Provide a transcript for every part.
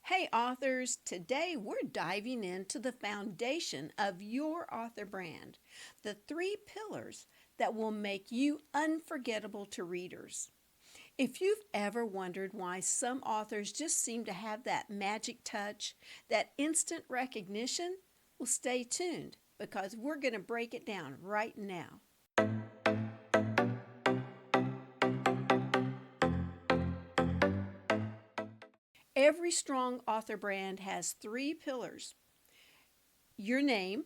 Hey authors, today we're diving into the foundation of your author brand, the three pillars that will make you unforgettable to readers. If you've ever wondered why some authors just seem to have that magic touch, that instant recognition, well, stay tuned because we're going to break it down right now. Every strong author brand has three pillars: your name,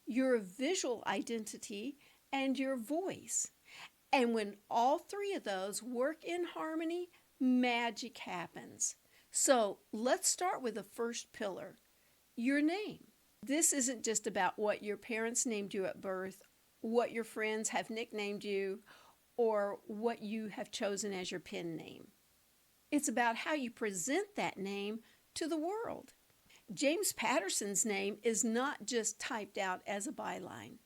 your visual identity, and your voice. And when all three of those work in harmony, magic happens. So let's start with the first pillar: your name. This isn't just about what your parents named you at birth, what your friends have nicknamed you, or what you have chosen as your pen name. It's about how you present that name to the world. James Patterson's name is not just typed out as a byline.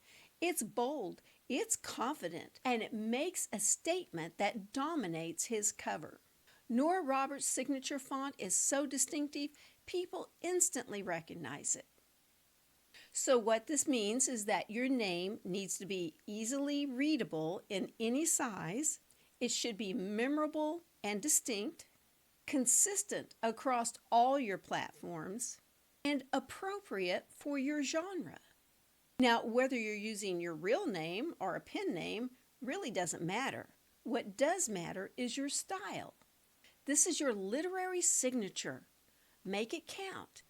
It's bold, it's confident, and it makes a statement that dominates his cover. Nora Roberts' signature font is so distinctive, people instantly recognize it. So what this means is that your name needs to be easily readable in any size. It should be memorable and distinct, consistent across all your platforms, and appropriate for your genre. Now, whether you're using your real name or a pen name really doesn't matter. What does matter is your style. This is your literary signature. Make it count.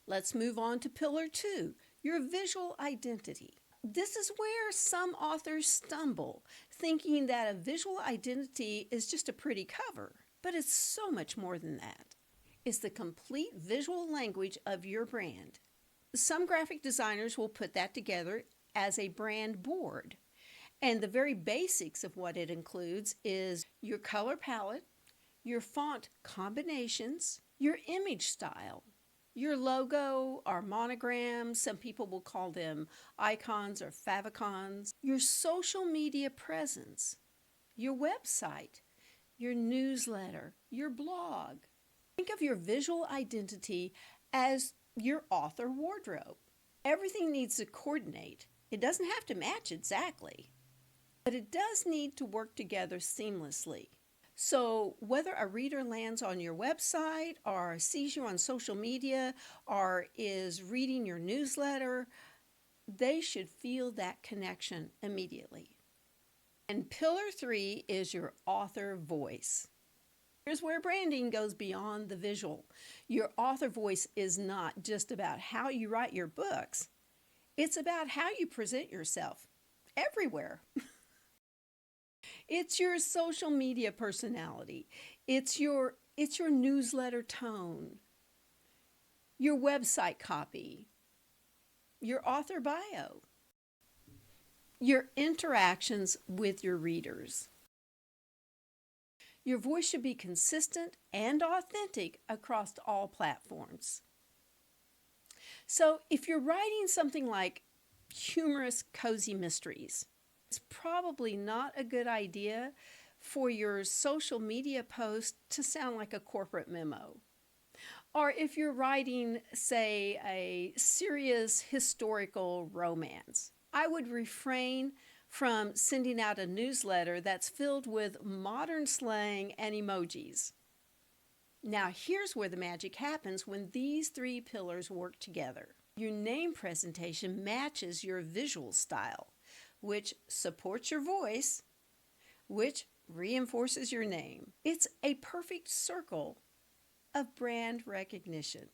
Let's move on to pillar two, your visual identity. This is where some authors stumble, thinking that a visual identity is just a pretty cover, but it's so much more than that. It's the complete visual language of your brand. Some graphic designers will put that together as a brand board. And the very basics of what it includes is your color palette, your font combinations, your image style, your logo or monogram, some people will call them icons or favicons, your social media presence, your website, your newsletter, your blog. Think of your visual identity as your author wardrobe. Everything needs to coordinate. It doesn't have to match exactly, but it does need to work together seamlessly. So whether a reader lands on your website or sees you on social media or is reading your newsletter, they should feel that connection immediately. And pillar three is your author voice. Here's where branding goes beyond the visual. Your author voice is not just about how you write your books. It's about how you present yourself everywhere. It's your social media personality. It's your newsletter tone, your website copy, your author bio, your interactions with your readers. Your voice should be consistent and authentic across all platforms. So if you're writing something like humorous, cozy mysteries, it's probably not a good idea for your social media post to sound like a corporate memo. Or if you're writing, say, a serious historical romance, I would refrain from sending out a newsletter that's filled with modern slang and emojis. Now, here's where the magic happens when these three pillars work together. Your name presentation matches your visual style, which supports your voice, which reinforces your name. It's a perfect circle of brand recognition.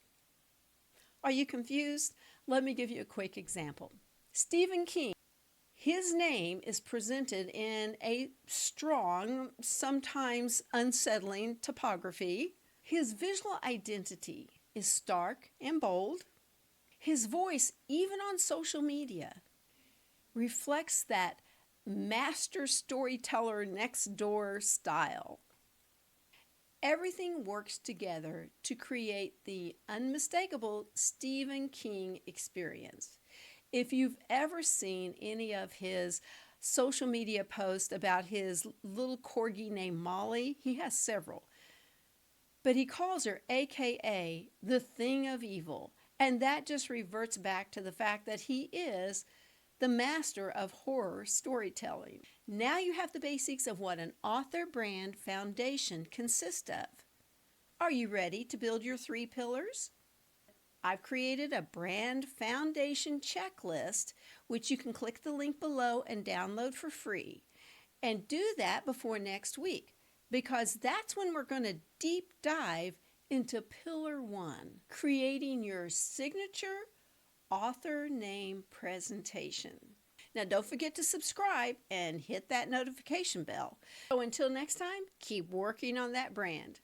Are you confused? Let me give you a quick example. Stephen King. His name is presented in a strong, sometimes unsettling typography. His visual identity is stark and bold. His voice, even on social media, reflects that master storyteller next door style. Everything works together to create the unmistakable Stephen King experience. If you've ever seen any of his social media posts about his little corgi named Molly, he has several. But he calls her AKA the thing of evil. And that just reverts back to the fact that he is the master of horror storytelling. Now you have the basics of what an author brand foundation consists of. Are you ready to build your 3 pillars? I've created a brand foundation checklist, which you can click the link below and download for free. And do that before next week, because that's when we're going to deep dive into Pillar 1, creating your signature author name presentation. Now, don't forget to subscribe and hit that notification bell. So until next time, keep working on that brand.